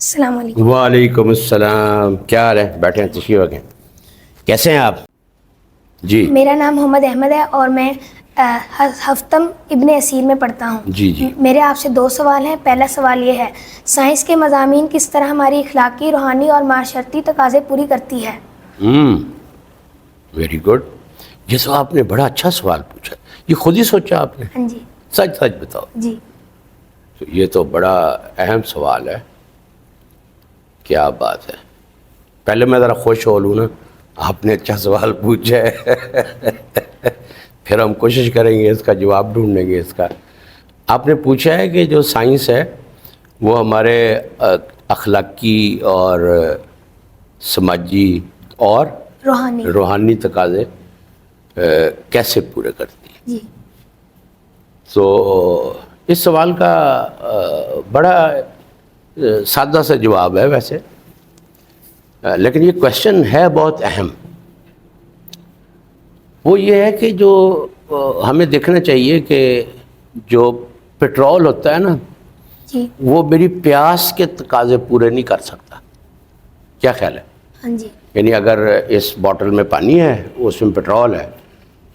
السلام علیکم۔ وعلیکم السلام، کیا حال ہے؟ بیٹھے ہیں، تشریف رکھیں۔ کیسے ہیں آپ؟ جی میرا نام محمد احمد ہے اور میں ہفتم ابن اسیر میں پڑھتا ہوں۔ جی جی میرے آپ سے دو سوال ہیں۔ پہلا سوال یہ ہے، سائنس کے مضامین کس طرح ہماری اخلاقی، روحانی اور معاشرتی تقاضے پوری کرتی ہے؟ Very good. یہ سوال آپ نے بڑا اچھا سوال پوچھا، یہ خود ہی سوچا آپ نے؟ ہاں جی۔ سچ سچ بتاؤ۔ جی تو یہ تو بڑا اہم سوال ہے، کیا بات ہے۔ پہلے میں ذرا خوش ہو لوں نا، آپ نے اچھا سوال پوچھا ہے پھر ہم کوشش کریں گے اس کا جواب ڈھونڈنے گے اس کا۔ آپ نے پوچھا ہے کہ جو سائنس ہے وہ ہمارے اخلاقی اور سماجی اور روحانی تقاضے کیسے پورے کرتی ہے۔ جی تو اس سوال کا بڑا سادہ سا جواب ہے ویسے، لیکن یہ کویشچن ہے بہت اہم۔ وہ یہ ہے کہ جو ہمیں دیکھنا چاہیے کہ جو پٹرول ہوتا ہے نا، جی وہ میری پیاس کے تقاضے پورے نہیں کر سکتا۔ کیا خیال ہے؟ ہاں جی یعنی اگر اس باٹل میں پانی ہے، اس میں پٹرول ہے،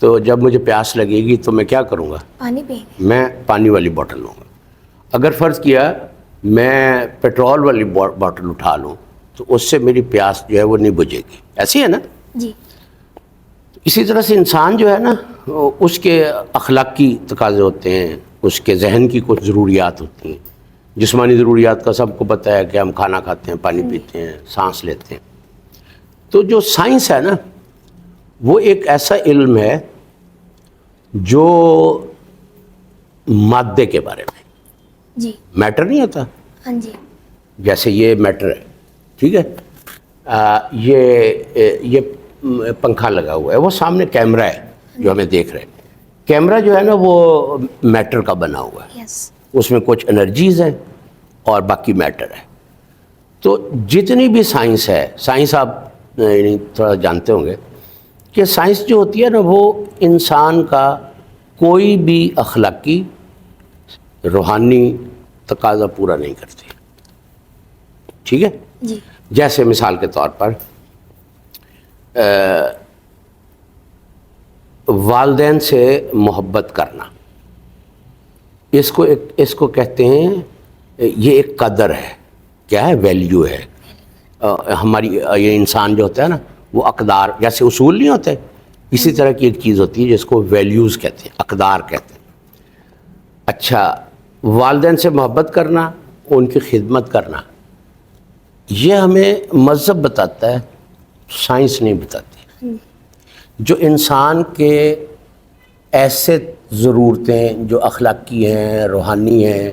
تو جب مجھے پیاس لگے گی تو میں کیا کروں گا؟ پانی پئیں گے۔ میں پانی والی بوٹل لوں گا۔ اگر فرض کیا میں پٹرول والی بوٹل اٹھا لوں تو اس سے میری پیاس جو ہے وہ نہیں بجھے گی، ایسی ہے نا؟ جی اسی طرح سے انسان جو ہے نا، اس کے اخلاقی تقاضے ہوتے ہیں، اس کے ذہن کی کچھ ضروریات ہوتی ہیں۔ جسمانی ضروریات کا سب کو پتہ ہے کہ ہم کھانا کھاتے ہیں، پانی پیتے ہیں، سانس لیتے ہیں۔ تو جو سائنس ہے نا، وہ ایک ایسا علم ہے جو مادے کے بارے میں، جی میٹر نہیں ہوتا، ہاں جی جیسے یہ میٹر ہے، ٹھیک ہے، یہ پنکھا لگا ہوا ہے، وہ سامنے کیمرہ ہے جو ہمیں دیکھ رہے ہیں۔ کیمرہ جو ہے نا وہ میٹر کا بنا ہوا ہے، یس اس میں کچھ انرجیز ہیں اور باقی میٹر ہے۔ تو جتنی بھی سائنس ہے، سائنس آپ تھوڑا جانتے ہوں گے کہ سائنس جو ہوتی ہے نا، وہ انسان کا کوئی بھی اخلاقی، روحانی تقاضا پورا نہیں کرتی، ٹھیک ہے؟ جی جیسے مثال کے طور پر والدین سے محبت کرنا، اس کو کہتے ہیں، یہ ایک قدر ہے، کیا ہے؟ ویلیو ہے۔ ہماری یہ انسان جو ہوتا ہے نا، وہ اقدار، جیسے اصول نہیں ہوتے، اسی طرح کی ایک چیز ہوتی ہے جس کو ویلیوز کہتے ہیں، اقدار کہتے ہیں۔ اچھا، والدین سے محبت کرنا، ان کی خدمت کرنا، یہ ہمیں مذہب بتاتا ہے، سائنس نہیں بتاتی۔ جو انسان کے ایسے ضرورتیں جو اخلاقی ہیں، روحانی ہیں،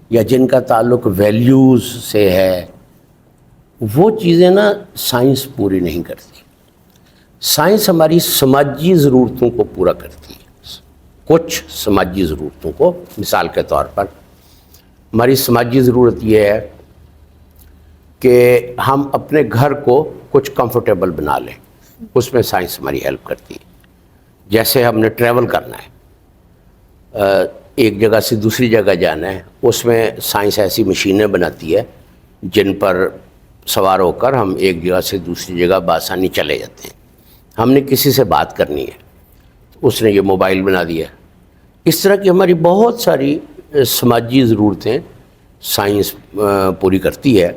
یا جن کا تعلق ویلیوز سے ہے، وہ چیزیں نا سائنس پوری نہیں کرتی۔ سائنس ہماری سماجی ضرورتوں کو پورا کرتی ہے، کچھ سماجی ضرورتوں کو۔ مثال کے طور پر ہماری سماجی ضرورت یہ ہے کہ ہم اپنے گھر کو کچھ کمفرٹیبل بنا لیں، اس میں سائنس ہماری ہیلپ کرتی ہے۔ جیسے ہم نے ٹریول کرنا ہے، ایک جگہ سے دوسری جگہ جانا ہے، اس میں سائنس ایسی مشینیں بناتی ہے جن پر سوار ہو کر ہم ایک جگہ سے دوسری جگہ بآسانی چلے جاتے ہیں۔ ہم نے کسی سے بات کرنی ہے، اس نے یہ موبائل بنا دیا۔ اس طرح کی ہماری بہت ساری سماجی ضرورتیں سائنس پوری کرتی ہے،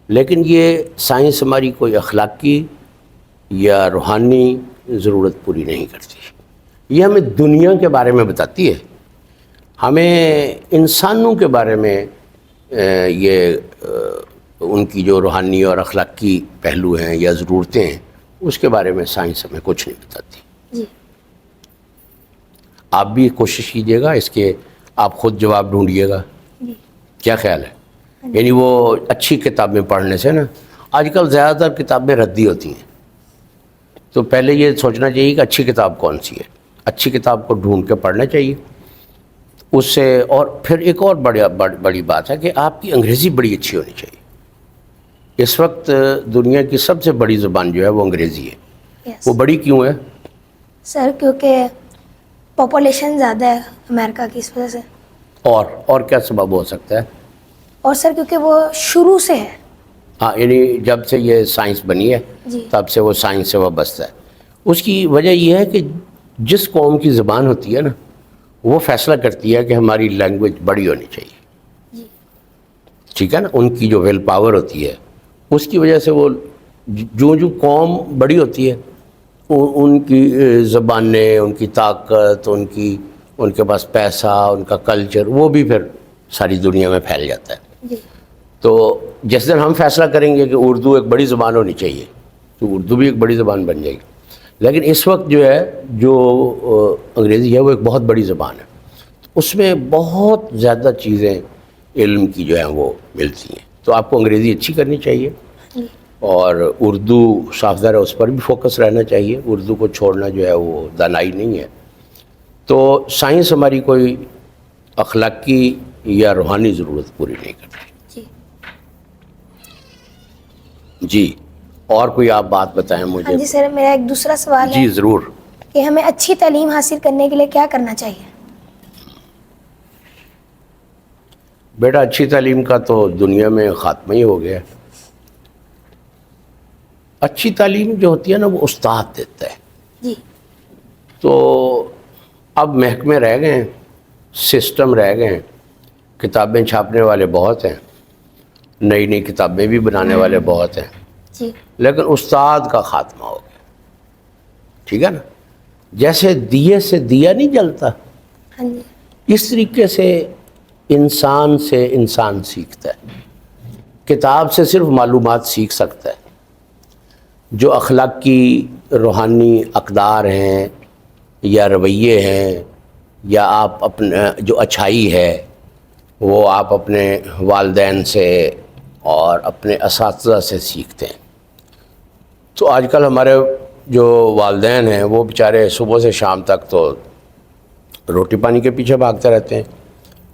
لیکن یہ سائنس ہماری کوئی اخلاقی یا روحانی ضرورت پوری نہیں کرتی۔ یہ ہمیں دنیا کے بارے میں بتاتی ہے، ہمیں انسانوں کے بارے میں یہ ان کی جو روحانی اور اخلاقی پہلو ہیں یا ضرورتیں ہیں، اس کے بارے میں سائنس ہمیں کچھ نہیں بتاتی۔ جی آپ بھی کوشش کیجئے گا اس کے، آپ خود جواب ڈھونڈیے گا۔ جی کیا خیال ہے؟ یعنی وہ اچھی کتابیں پڑھنے سے نا، آج کل زیادہ تر کتابیں ردی ہوتی ہیں، تو پہلے یہ سوچنا چاہیے کہ اچھی کتاب کون سی ہے، اچھی کتاب کو ڈھونڈ کے پڑھنا چاہیے اس سے۔ اور پھر ایک اور بڑی بات ہے کہ آپ کی انگریزی بڑی اچھی ہونی چاہیے۔ اس وقت دنیا کی سب سے بڑی زبان جو ہے وہ انگریزی ہے۔ یس وہ بڑی کیوں ہے؟ سر کیونکہ پاپولیشن زیادہ ہے امریکہ کی، اس وجہ سے۔ اور کیا سبب ہو سکتا ہے؟ اور سر کیونکہ وہ شروع سے ہے، ہاں یعنی جب سے یہ سائنس بنی ہے جی تب سے وہ سائنس سے وابستہ ہے. اس کی وجہ یہ ہے کہ جس قوم کی زبان ہوتی ہے نا وہ فیصلہ کرتی ہے کہ ہماری لینگویج بڑی ہونی چاہیے. جی ٹھیک ہے نا, ان کی جو ویل پاور ہوتی ہے اس کی وجہ سے وہ جو قوم بڑی ہوتی ہے ان کی زبانیں, ان کی طاقت, ان کے پاس پیسہ, ان کا کلچر, وہ بھی پھر ساری دنیا میں پھیل جاتا ہے. جی تو جس دن ہم فیصلہ کریں گے کہ اردو ایک بڑی زبان ہونی چاہیے تو اردو بھی ایک بڑی زبان بن جائے گی. لیکن اس وقت جو ہے جو انگریزی ہے وہ ایک بہت بڑی زبان ہے, اس میں بہت زیادہ چیزیں علم کی جو ہیں وہ ملتی ہیں. تو آپ کو انگریزی اچھی کرنی چاہیے اور اردو صاف ظاہر ہے اس پر بھی فوکس رہنا چاہیے. اردو کو چھوڑنا جو ہے وہ دانائی نہیں ہے. تو سائنس ہماری کوئی اخلاقی یا روحانی ضرورت پوری نہیں کرتی. جی جی اور کوئی آپ بات بتائیں مجھے. ہاں جی سر, میرا ایک دوسرا سوال ہے جی ضرور. کہ ہمیں اچھی تعلیم حاصل کرنے کے لیے کیا کرنا چاہیے؟ بیٹا اچھی تعلیم کا تو دنیا میں خاتمہ ہی ہو گیا. اچھی تعلیم جو ہوتی ہے نا وہ استاد دیتا ہے. جی تو اب محکمے رہ گئے ہیں, سسٹم رہ گئے ہیں, کتابیں چھاپنے والے بہت ہیں, نئی نئی کتابیں بھی بنانے والے بہت ہیں, جی لیکن استاد کا خاتمہ ہو گیا. ٹھیک ہے نا, جیسے دیے سے دیا نہیں جلتا ہاں جی اس طریقے سے انسان سے انسان سیکھتا ہے. کتاب سے صرف معلومات سیکھ سکتا ہے, جو اخلاقی روحانی اقدار ہیں یا رویے ہیں یا آپ اپنے جو اچھائی ہے وہ آپ اپنے والدین سے اور اپنے اساتذہ سے سیکھتے ہیں. تو آج کل ہمارے جو والدین ہیں وہ بیچارے صبح سے شام تک تو روٹی پانی کے پیچھے بھاگتے رہتے ہیں.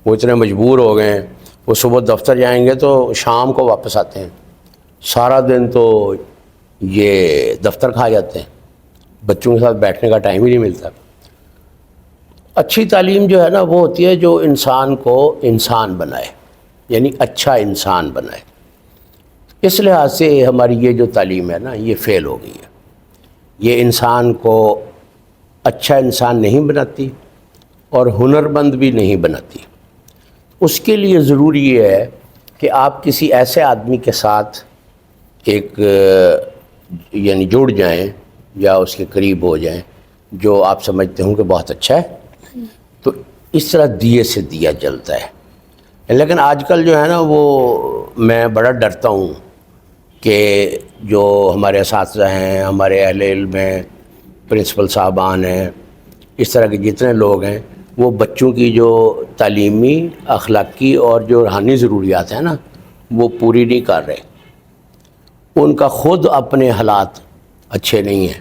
وہ اتنے مجبور ہو گئے ہیں, وہ صبح دفتر جائیں گے تو شام کو واپس آتے ہیں, سارا دن تو یہ دفتر کھا جاتے ہیں, بچوں کے ساتھ بیٹھنے کا ٹائم ہی نہیں ملتا. اچھی تعلیم جو ہے نا وہ ہوتی ہے جو انسان کو انسان بنائے, یعنی اچھا انسان بنائے. اس لحاظ سے ہماری یہ جو تعلیم ہے نا یہ فیل ہو گئی ہے. یہ انسان کو اچھا انسان نہیں بناتی اور ہنرمند بھی نہیں بناتی. اس کے لیے ضروری یہ ہے کہ آپ کسی ایسے آدمی کے ساتھ ایک یعنی جڑ جائیں یا اس کے قریب ہو جائیں جو آپ سمجھتے ہوں کہ بہت اچھا ہے, تو اس طرح دیے سے دیا جلتا ہے. لیکن آج کل جو ہے نا وہ میں بڑا ڈرتا ہوں کہ جو ہمارے اساتذہ ہیں, ہمارے اہل علم ہیں, پرنسپل صاحبان ہیں, اس طرح کے جتنے لوگ ہیں وہ بچوں کی جو تعلیمی اخلاقی اور جو روحانی ضروریات ہیں نا وہ پوری نہیں کر رہے. ان کا خود اپنے حالات اچھے نہیں ہیں,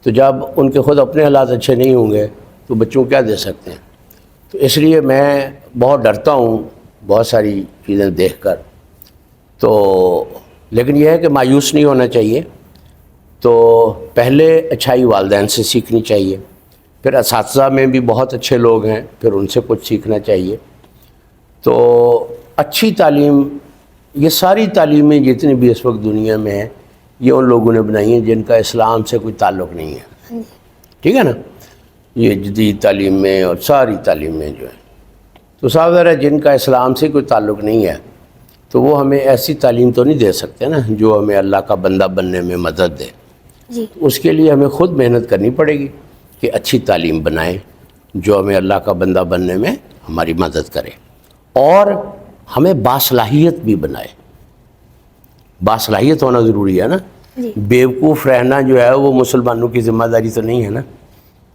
تو جب ان کے خود اپنے حالات اچھے نہیں ہوں گے تو بچوں کو کیا دے سکتے ہیں. تو اس لیے میں بہت ڈرتا ہوں بہت ساری چیزیں دیکھ کر. تو لیکن یہ ہے کہ مایوس نہیں ہونا چاہیے. تو پہلے اچھائی والدین سے سیکھنی چاہیے, پھر اساتذہ میں بھی بہت اچھے لوگ ہیں پھر ان سے کچھ سیکھنا چاہیے. تو اچھی تعلیم, یہ ساری تعلیمیں جتنی بھی اس وقت دنیا میں ہیں یہ ان لوگوں نے بنائی ہیں جن کا اسلام سے کوئی تعلق نہیں ہے. ٹھیک ہے نا, یہ جدید تعلیم میں اور ساری تعلیمیں جو ہیں تو صاف ظاہر ہے جن کا اسلام سے کوئی تعلق نہیں ہے تو وہ ہمیں ایسی تعلیم تو نہیں دے سکتے نا جو ہمیں اللہ کا بندہ بننے میں مدد دے. جی اس کے لیے ہمیں خود محنت کرنی پڑے گی کہ اچھی تعلیم بنائیں جو ہمیں اللہ کا بندہ بننے میں ہماری مدد کرے, اور ہمیں باصلاحیت بھی بنائے. باصلاحیت ہونا ضروری ہے نا. جی بیوقوف رہنا جو ہے وہ مسلمانوں کی ذمہ داری تو نہیں ہے نا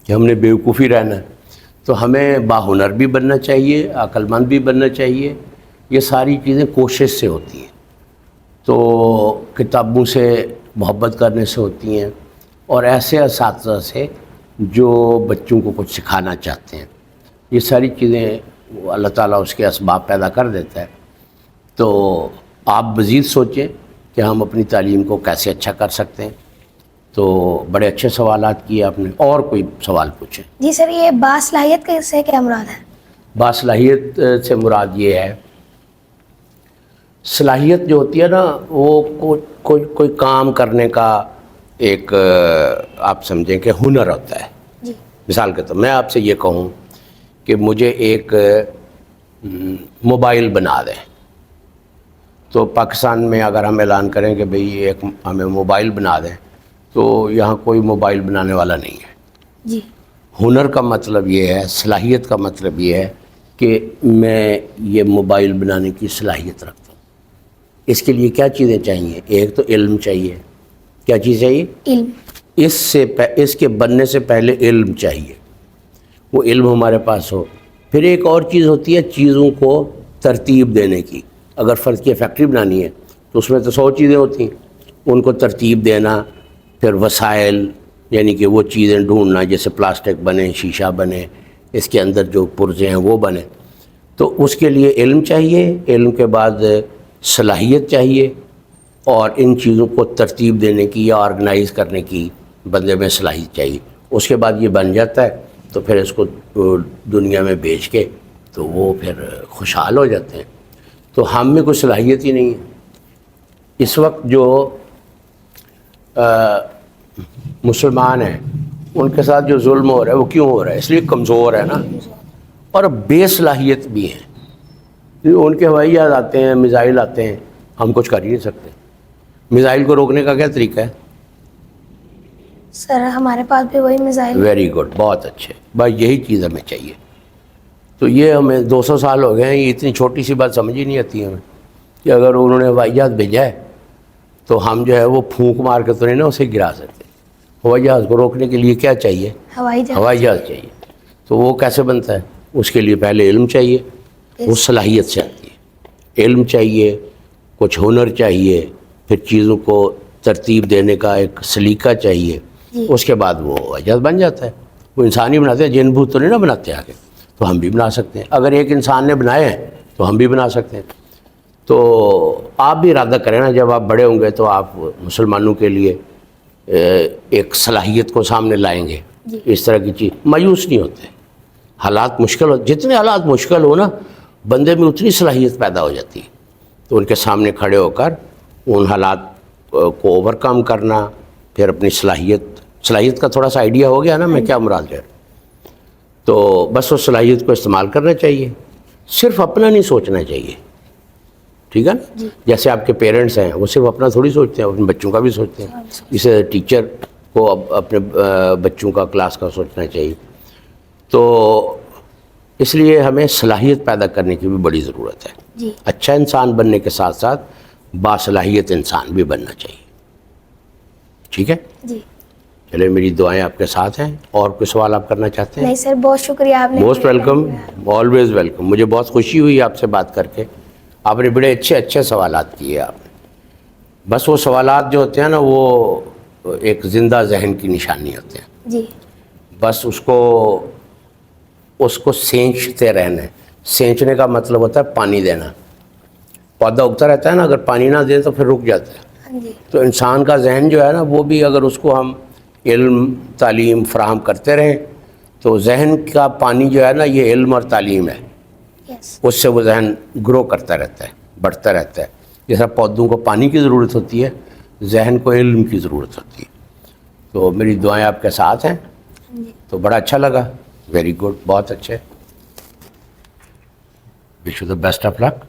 کہ ہم نے بیوقوفی رہنا ہے. تو ہمیں باہنر بھی بننا چاہیے, عقل مند بھی بننا چاہیے. یہ ساری چیزیں کوشش سے ہوتی ہیں, تو کتابوں سے محبت کرنے سے ہوتی ہیں اور ایسے اساتذہ سے جو بچوں کو کچھ سکھانا چاہتے ہیں. یہ ساری چیزیں اللہ تعالیٰ اس کے اسباب پیدا کر دیتا ہے. تو آپ مزید سوچیں کہ ہم اپنی تعلیم کو کیسے اچھا کر سکتے ہیں. تو بڑے اچھے سوالات کیے آپ نے, اور کوئی سوال پوچھیں. جی سر, یہ باصلاحیت سے کیا مراد ہے؟ باصلاحیت سے مراد یہ ہے صلاحیت جو ہوتی ہے نا وہ کوئی کام کرنے کا ایک آپ سمجھیں کہ ہنر ہوتا ہے. جی. مثال کے طور میں آپ سے یہ کہوں کہ مجھے ایک موبائل بنا دیں، تو پاکستان میں اگر ہم اعلان کریں کہ بھئی ایک ہمیں موبائل بنا دیں، تو یہاں کوئی موبائل بنانے والا نہیں ہے. جی. ہنر کا مطلب یہ ہے، صلاحیت کا مطلب یہ ہے کہ میں یہ موبائل بنانے کی صلاحیت رکھتا ہوں. اس کے لیے کیا چیزیں چاہیے؟ ایک تو علم چاہیے. کیا چیز چاہیے؟ علم. اس کے بننے سے پہلے علم چاہیے، وہ علم ہمارے پاس ہو. پھر ایک اور چیز ہوتی ہے چیزوں کو ترتیب دینے کی. اگر فرض کی فیکٹری بنانی ہے تو اس میں تو 100 چیزیں ہوتی ہیں، ان کو ترتیب دینا، پھر وسائل یعنی کہ وہ چیزیں ڈھونڈنا، جیسے پلاسٹک بنے، شیشہ بنے، اس کے اندر جو پرزے ہیں وہ بنے. تو اس کے لیے علم چاہیے، علم کے بعد صلاحیت چاہیے، اور ان چیزوں کو ترتیب دینے کی یا آرگنائز کرنے کی بندے میں صلاحیت چاہیے. اس کے بعد یہ بن جاتا ہے تو پھر اس کو دنیا میں بیچ کے تو وہ پھر خوشحال ہو جاتے ہیں. تو ہم میں کوئی صلاحیت ہی نہیں ہے. اس وقت جو مسلمان ہیں ان کے ساتھ جو ظلم ہو رہا ہے وہ کیوں ہو رہا ہے؟ اس لیے کمزور ہے نا، اور بے صلاحیت بھی ہیں. ان کے ہوائی جہاز آتے ہیں، میزائل آتے ہیں، ہم کچھ کر ہی نہیں سکتے. میزائل کو روکنے کا کیا طریقہ ہے؟ سر ہمارے پاس بھی وہی میزائل. ویری گڈ، بہت اچھے. بس یہی چیز ہمیں چاہیے. تو یہ ہمیں 200 سال ہو گئے ہیں، یہ اتنی چھوٹی سی بات سمجھ ہی نہیں آتی ہمیں کہ اگر انہوں نے ہوائی جہاز بھیجا ہے تو ہم جو ہے وہ پھونک مار کے تو نہیں نا اسے گرا سکتے. ہوائی جہاز کو روکنے کے لیے کیا چاہیے؟ ہوائی جہاز چاہیے. تو وہ کیسے بنتا ہے؟ اس کے لیے پہلے علم چاہیے، وہ صلاحیت سے آتی ہے. علم چاہیے، کچھ ہنر چاہیے، پھر چیزوں کو ترتیب دینے کا ایک سلیقہ چاہیے. اس کے بعد وہ ہوائی جہاز بن جاتا ہے. وہ انسان ہی بناتے ہیں، جن بھوت تو نہیں نا بناتے آگے. تو ہم بھی بنا سکتے ہیں. اگر ایک انسان نے بنائے ہیں تو ہم بھی بنا سکتے ہیں. تو آپ بھی ارادہ کریں نا، جب آپ بڑے ہوں گے تو آپ مسلمانوں کے لیے ایک صلاحیت کو سامنے لائیں گے. اس طرح کی چیز مایوس نہیں ہوتے. حالات مشکل ہو، جتنے حالات مشکل ہو نا بندے میں اتنی صلاحیت پیدا ہو جاتی ہے. تو ان کے سامنے کھڑے ہو کر ان حالات کو اوور کم کرنا، پھر اپنی صلاحیت کا تھوڑا سا آئیڈیا ہو گیا نا میں کیا مراد ہے. تو بس اس صلاحیت کو استعمال کرنا چاہیے، صرف اپنا نہیں سوچنا چاہیے. ٹھیک ہے نا؟ جیسے آپ کے پیرنٹس ہیں وہ صرف اپنا تھوڑی سوچتے ہیں، اپنے بچوں کا بھی سوچتے ہیں. اسے ٹیچر کو اپنے بچوں کا، کلاس کا سوچنا چاہیے. تو اس لیے ہمیں صلاحیت پیدا کرنے کی بھی بڑی ضرورت ہے. اچھا انسان بننے کے ساتھ ساتھ باصلاحیت انسان بھی بننا چاہیے. ٹھیک ہے جی. چلے میری دعائیں آپ کے ساتھ ہیں. اور کوئی سوال آپ کرنا چاہتے ہیں؟ نہیں سر، بہت شکریہ. آپ نے موسٹ ویلکم، آلویز ویلکم. مجھے بہت خوشی ہوئی آپ سے بات کر کے. آپ نے بڑے اچھے سوالات کیے. آپ نے بس وہ سوالات جو ہوتے ہیں نا وہ ایک زندہ ذہن کی نشانی ہوتے ہیں. جی. بس اس کو سینچتے رہنا ہے. سینچنے کا مطلب ہوتا ہے پانی دینا. پودا اگتا رہتا ہے نا، اگر پانی نہ دیں تو پھر رک جاتا ہے. تو انسان کا ذہن جو ہے نا وہ بھی اگر اس کو ہم علم تعلیم فراہم کرتے رہیں تو ذہن کا پانی جو ہے نا یہ علم اور تعلیم ہے. اس سے وہ ذہن گرو کرتا رہتا ہے، بڑھتا رہتا ہے. جیسا پودوں کو پانی کی ضرورت ہوتی ہے، ذہن کو علم کی ضرورت ہوتی ہے. تو میری دعائیں آپ کے ساتھ ہیں. تو بڑا اچھا لگا. ویری گڈ، بہت اچھے. Wish you the best of look.